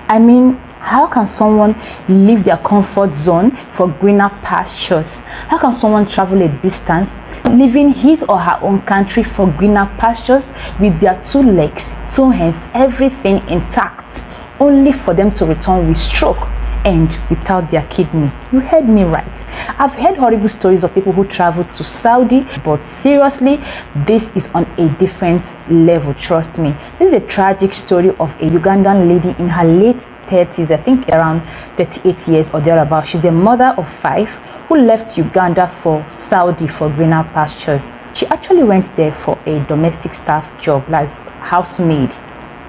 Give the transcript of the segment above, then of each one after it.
I mean, how can someone leave their comfort zone for greener pastures? How can someone travel a distance, leaving his or her own country for greener pastures with their 2 legs, 2 hands, everything intact, only for them to return with stroke and without their kidney? You heard me right. I've heard horrible stories of people who traveled to Saudi, but seriously, this is on a different level, trust me. This is a tragic story of a Ugandan lady in her late 30s, I think around 38 years or thereabouts. She's a mother of 5 who left Uganda for Saudi for greener pastures. She actually went there for a domestic staff job, like housemaid,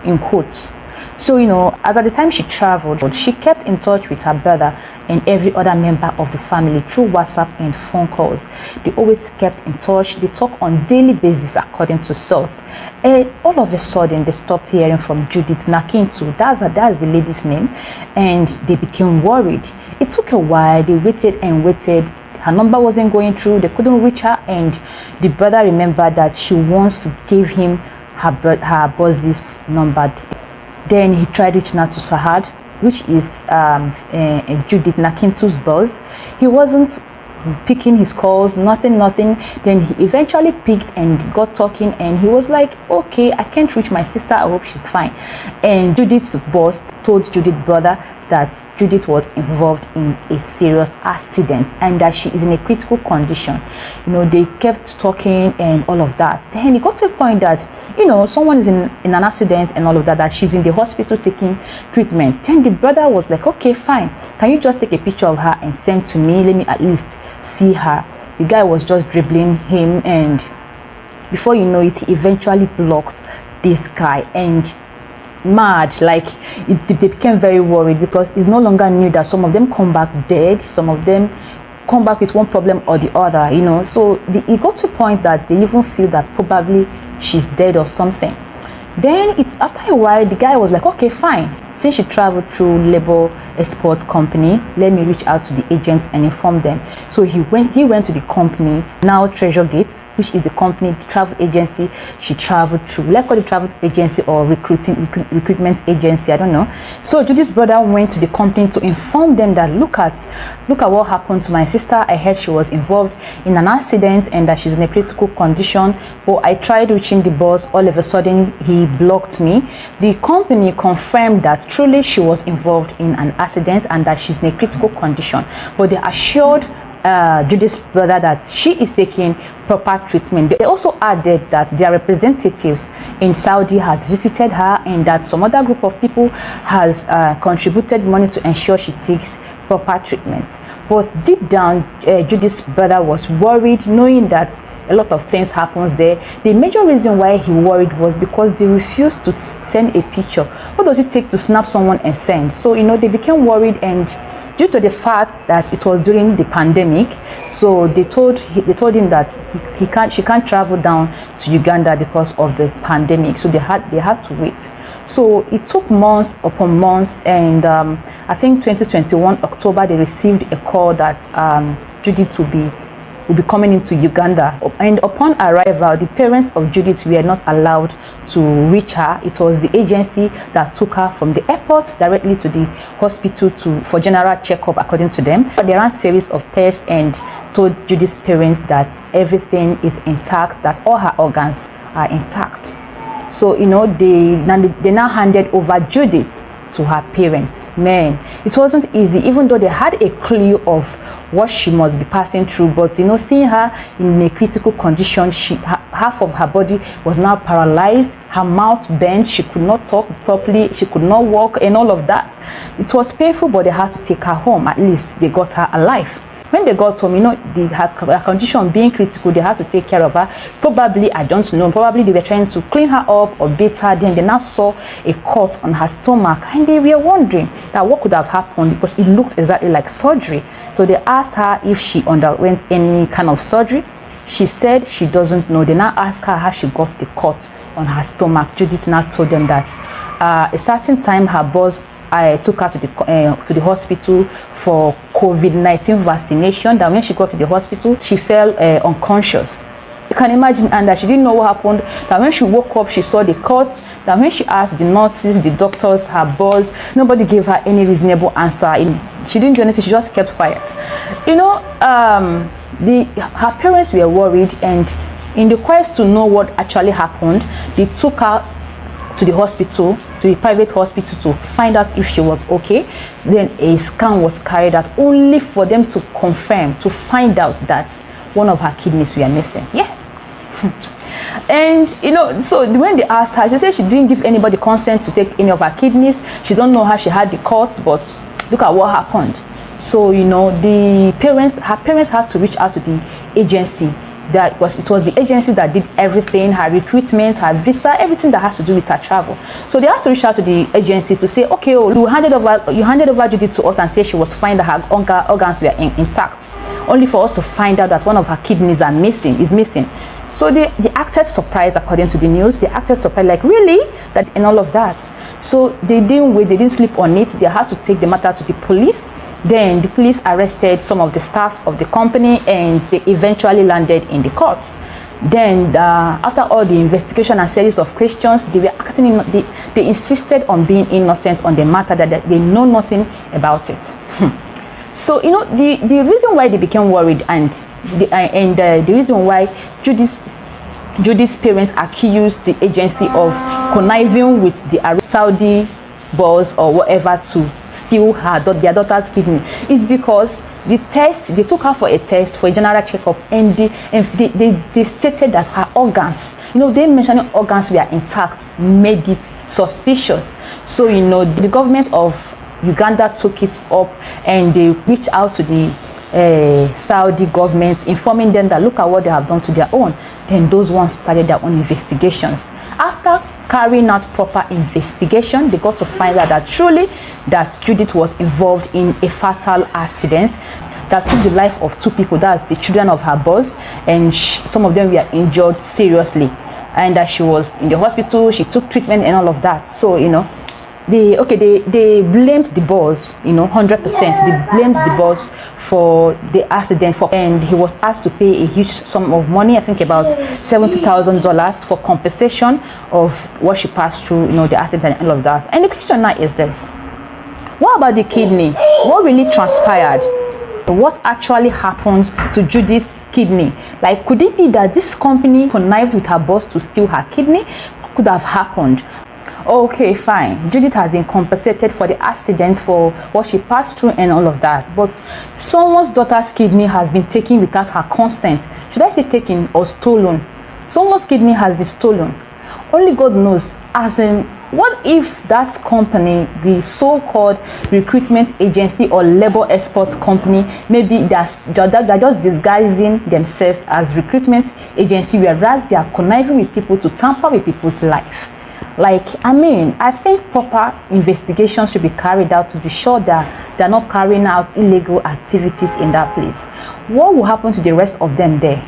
in quotes. So, as at the time she traveled, she kept in touch with her brother and every other member of the family through WhatsApp and phone calls. They always kept in touch. They talk on daily basis according to source. And all of a sudden, they stopped hearing from Judith Nakintu. That's the lady's name. And they became worried. It took a while. They waited and waited. Her number wasn't going through. They couldn't reach her. And the brother remembered that she once gave him her boss's number. Then he tried reaching out to Sahad, which is Judith Nakintu's boss. He wasn't picking his calls, nothing. Then he eventually picked and got talking, and he was like, okay, I can't reach my sister, I hope she's fine. And Judith's boss told Judith's brother that Judith was involved in a serious accident and that she is in a critical condition. They kept talking and all of that. Then it got to a point that someone is in an accident and all of that she's in the hospital taking treatment. Then the brother was like, okay, fine, can you just take a picture of her and send to me? Let me at least see her. The guy was just dribbling him, and before you know it, he eventually blocked this guy. And mad, like they became very worried because it's no longer new that some of them come back dead, some of them come back with one problem or the other, so it got to a point that they even feel that probably she's dead or something. Then after a while, the guy was like, okay, fine, since she traveled through labor export company, let me reach out to the agents and inform them. So he went to the company, now Treasure Gates, which is the company, the travel agency she traveled through. Let's call it travel agency or recruitment agency, I don't know. So Judith's brother went to the company to inform them that look at what happened to my sister. I heard she was involved in an accident and that she's in a critical condition. But I tried reaching the boss, all of a sudden he blocked me. The company confirmed that truly she was involved in an accident and that she's in a critical condition, but they assured Judith's brother that she is taking proper treatment. They also added that their representatives in Saudi has visited her and that some other group of people has contributed money to ensure she takes proper treatment. But deep down, Judith's brother was worried, knowing that a lot of things happens there. The major reason why he worried was because they refused to send a picture. What does it take to snap someone and send? So they became worried, and due to the fact that it was during the pandemic, so they told him that she can't travel down to Uganda because of the pandemic. So they had to wait. So it took months upon months, and I think 2021 October they received a call that Judith will be coming into Uganda. And upon arrival, the parents of Judith were not allowed to reach her. It was the agency that took her from the airport directly to the hospital for general checkup, according to them. They ran a series of tests and told Judith's parents that everything is intact, that all her organs are intact. So they now handed over Judith to her parents. Man, it wasn't easy, even though they had a clue of what she must be passing through. But seeing her in a critical condition, half of her body was now paralyzed, her mouth bent, she could not talk properly, she could not walk, and all of that. It was painful, but they had to take her home. At least they got her alive. When they got home, her condition being critical, they had to take care of her. Probably, I don't know, probably they were trying to clean her up or beat her. Then they now saw a cut on her stomach, and they were wondering that what could have happened, because it looked exactly like surgery. So they asked her if she underwent any kind of surgery. She said she doesn't know. They now asked her how she got the cut on her stomach. Judith now told them that a certain time her boss took her to the hospital for COVID-19 vaccination. That when she got to the hospital, she fell unconscious. You can imagine, and that she didn't know what happened, that when she woke up she saw the cuts, that when she asked the nurses, the doctors, her boss, nobody gave her any reasonable answer. She didn't do anything, she just kept quiet. You know, her parents were worried, and in the quest to know what actually happened, they took her to the hospital, to a private hospital, to find out if she was okay. Then a scan was carried out, only for them to confirm, to find out that one of her kidneys were missing. Yeah. And you know, so when they asked her, she said she didn't give anybody consent to take any of her kidneys. She don't know how she had the cuts, but look at what happened. So you know, her parents had to reach out to the agency. It was the agency that did everything, her recruitment, her visa, everything that has to do with her travel. So they had to reach out to the agency to say, okay, you handed over Judith to us and say she was fine, that her organs were intact, only for us to find out that one of her kidneys is missing. So they acted surprised, according to the news. They acted surprised, like, really? That and all of that. So they didn't wait, they didn't sleep on it. They had to take the matter to the police. Then the police arrested some of the staffs of the company, and they eventually landed in the courts. Then after all the investigation and series of questions, they insisted on being innocent on the matter, that they know nothing about it. So you know, the reason why they became worried, and the reason why Judith's parents accused the agency of conniving with the Saudi boss or whatever to steal their daughter's kidney is because they took her for a test, for a general checkup, and they stated that her organs, you know, they mentioned organs were intact, made it suspicious. So you know, the government of Uganda took it up, and they reached out to the Saudi government, informing them that look at what they have done to their own. Then those ones started their own investigations. After carrying out proper investigation, they got to find out that truly that Judith was involved in a fatal accident that took the life of 2 people, that's the children of her boss, and some of them were injured seriously, and that she was in the hospital, she took treatment and all of that. So you know, they blamed the boss, you know, 100%. They blamed the boss for the accident, and he was asked to pay a huge sum of money, I think about $70,000, for compensation of what she passed through, you know, the accident and all of that. And the question now is this: what about the kidney? What really transpired? What actually happened to Judith's kidney? Like, could it be that this company connived with her boss to steal her kidney? What could have happened? Okay, fine, Judith has been compensated for the accident, for what she passed through and all of that, but someone's daughter's kidney has been taken without her consent. Should I say taken or stolen? Someone's kidney has been stolen. Only God knows. As in, what if that company, the so-called recruitment agency or labor export company, maybe they're just disguising themselves as recruitment agency, whereas they are conniving with people to tamper with people's life? Like, I mean, I think proper investigations should be carried out to be sure that they're not carrying out illegal activities in that place. What will happen to the rest of them there?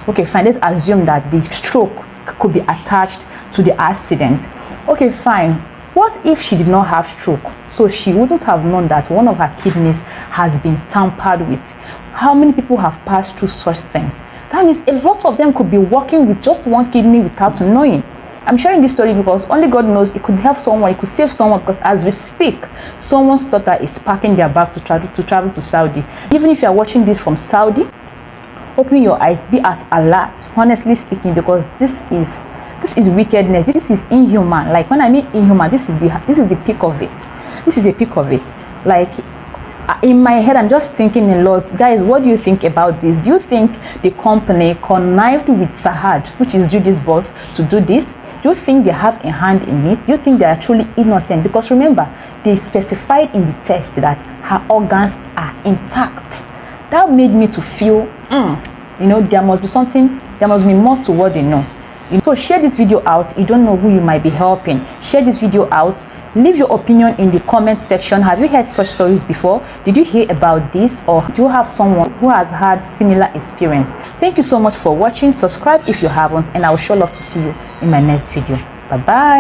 Okay, fine, let's assume that the stroke could be attached to the accident. Okay, fine. What if she did not have stroke? So she wouldn't have known that one of her kidneys has been tampered with. How many people have passed through such things? That means a lot of them could be working with just one kidney without knowing. I'm sharing this story because only God knows it could help someone, it could save someone, because as we speak, someone's daughter is packing their bag to travel to Saudi. Even if you are watching this from Saudi, open your eyes, be at alert, honestly speaking, because this is wickedness, this is inhuman. Like, when I mean inhuman, this is the peak of it. This is a peak of it. Like, in my head, I'm just thinking a lot. Guys, what do you think about this? Do you think the company connived with Sahad, which is Judith's boss, to do this? Do you think they have a hand in it? Do you think they are truly innocent? Because remember, they specified in the test that her organs are intact. That made me to feel, you know, there must be something, there must be more to what they know. So share this video out. You don't know who you might be helping. Share this video out. Leave your opinion in the comment section. Have you heard such stories before? Did you hear about this, or do you have someone who has had similar experience? Thank you so much for watching. Subscribe if you haven't, and I will sure love to see you in my next video. Bye bye.